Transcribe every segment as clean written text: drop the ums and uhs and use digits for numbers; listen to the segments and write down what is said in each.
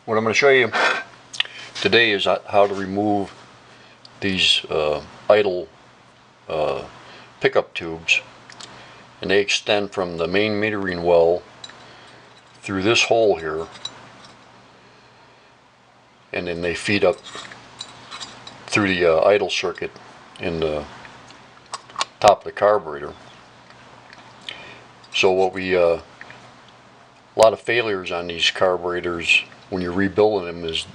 What I'm going to show you today is how to remove these idle pickup tubes, and they extend from the main metering well through this hole here, and then they feed up through the idle circuit in the top of the carburetor. So what a lot of failures on these carburetors when you're rebuilding them is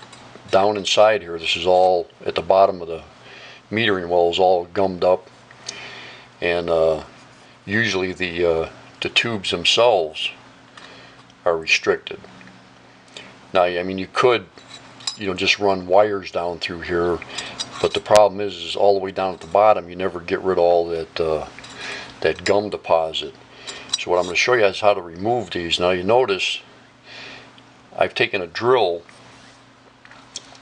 down inside here. This is all at the bottom of the metering well is all gummed up, and usually the tubes themselves are restricted. Now, I mean, you could, just run wires down through here, but the problem is all the way down at the bottom you never get rid of all that gum deposit. So what I'm going to show you is how to remove these. Now you notice I've taken a drill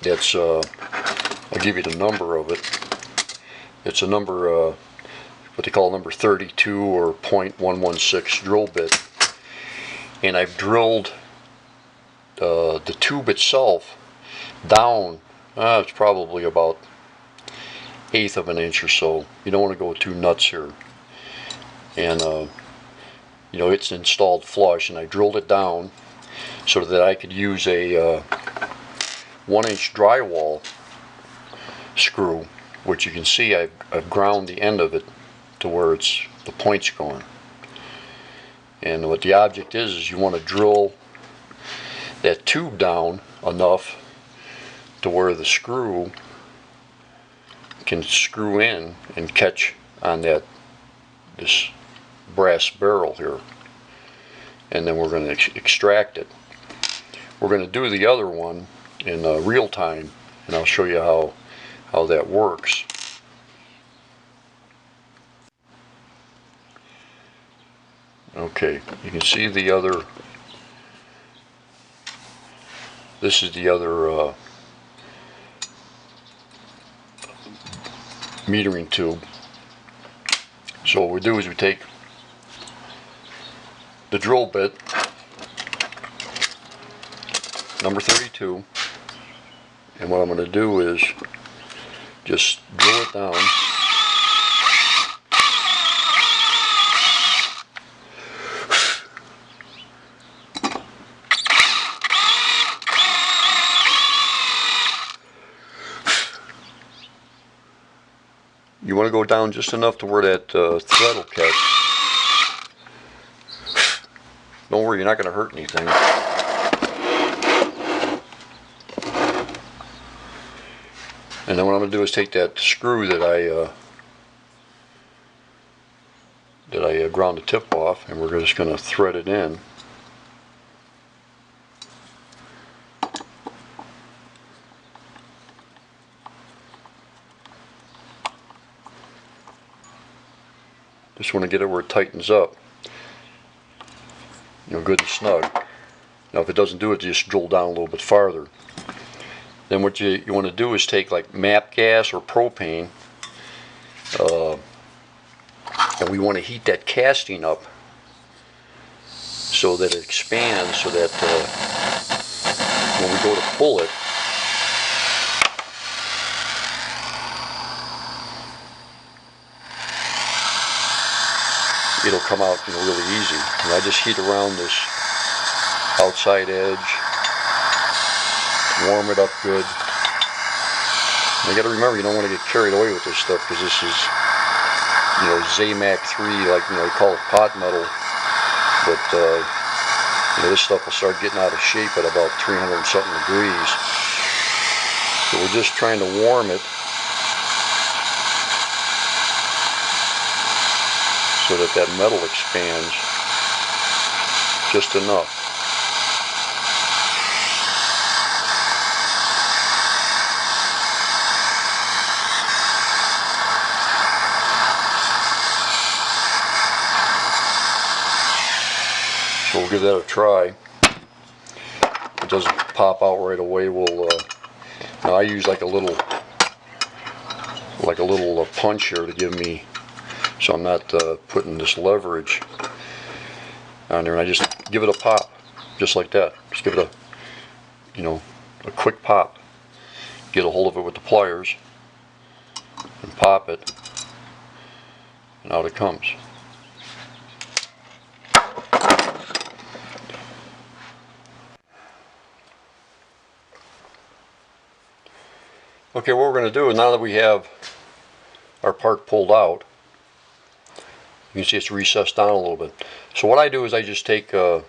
that's, I'll give you the number of it. It's a number, what they call number 32 or .116 drill bit. And I've drilled the tube itself down, it's probably about 1/8 of an inch or so. You don't want to go too nuts here. And it's installed flush, and I drilled it down so that I could use a 1-inch drywall screw, which you can see I've ground the end of it to where the point's going. And what the object is you want to drill that tube down enough to where the screw can screw in and catch on this brass barrel here, and then we're going to extract it. We're going to do the other one in real time, and I'll show you how that works. Okay, you can see the other, this is the other metering tube. So what we do is we take the drill bit, number 32, and what I'm going to do is just drill it down. You want to go down just enough to where that thread will catch. Don't worry, you're not going to hurt anything. And then what I'm going to do is take that screw that I ground the tip off, and we're just going to thread it in. Just want to get it where it tightens up, good and snug. Now if it doesn't do it, just drill down a little bit farther. Then what you want to do is take like MAP gas or propane, and we want to heat that casting up so that it expands, so that when we go to pull it, it'll come out really easy. And I just heat around this outside edge, warm it up good. And you got to remember, you don't want to get carried away with this stuff, because this is Zamac 3, like they call it pot metal, but this stuff will start getting out of shape at about 300 and something degrees. So we're just trying to warm it so that metal expands just enough. So we'll give that a try. If it doesn't pop out right away, we'll now I use like a little punch here to give me, so I'm not putting this leverage on there, and I just give it a pop, just like that. Just give it a, a quick pop. Get a hold of it with the pliers and pop it, and out it comes. Okay, what we're going to do is, now that we have our part pulled out, you can see it's recessed down a little bit. So what I do is I just take a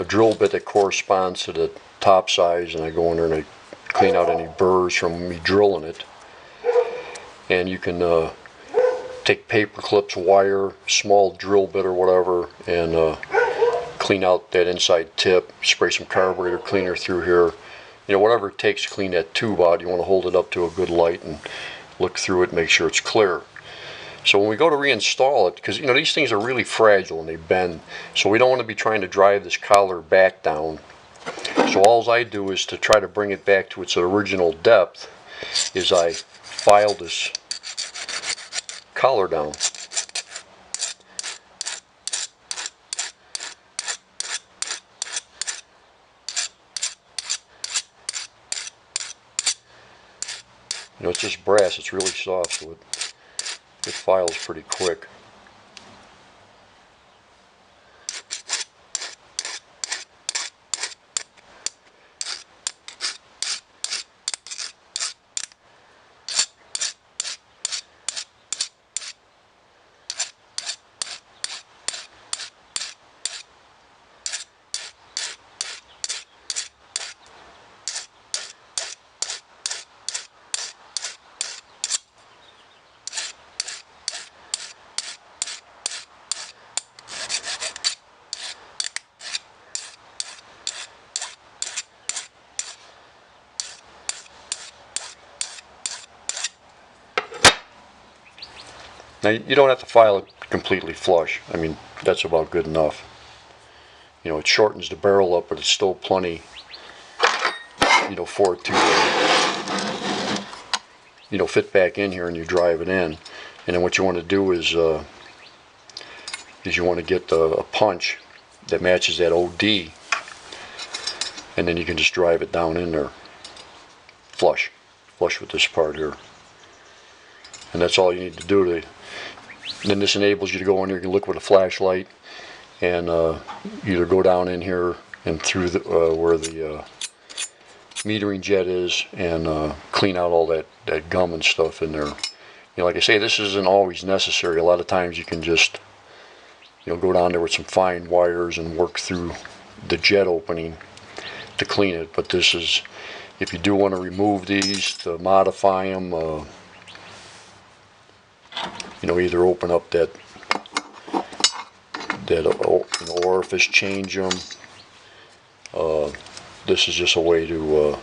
drill bit that corresponds to the top size, and I go in there and I clean out any burrs from me drilling it. And you can take paper clips, wire, small drill bit or whatever, and clean out that inside tip. Spray some carburetor cleaner through here. Whatever it takes to clean that tube out. You want to hold it up to a good light and look through it, make sure it's clear. So when we go to reinstall it, because these things are really fragile and they bend, so we don't want to be trying to drive this collar back down. So all I do is, to try to bring it back to its original depth, is I file this collar down. It's just brass, it's really soft, so it files pretty quick. Now, you don't have to file it completely flush. I mean, that's about good enough. It shortens the barrel up, but it's still plenty, for it to, fit back in here, and you drive it in. And then what you want to do is you want to get a punch that matches that OD, and then you can just drive it down in there, flush with this part here. And that's all you need to do. Then this enables you to go in here, you can look with a flashlight, and either go down in here and through where the metering jet is, and clean out all that gum and stuff in there. Like I say, this isn't always necessary. A lot of times you can just go down there with some fine wires and work through the jet opening to clean it. But this is, if you do want to remove these, to modify them, either open up that orifice, change them. This is just a way to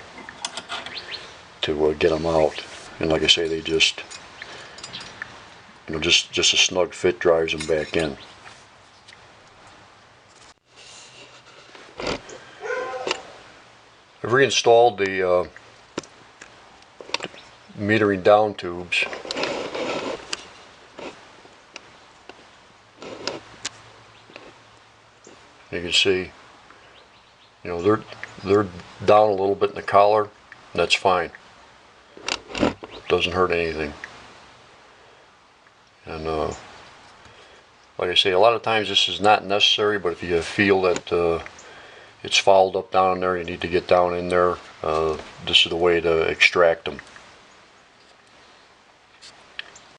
get them out. And like I say, they just a snug fit drives them back in. I've reinstalled the metering down tubes. You can see, they're down a little bit in the collar, and that's fine. Doesn't hurt anything. And like I say, a lot of times this is not necessary, but if you feel that it's fouled up down there, you need to get down in there, this is the way to extract them.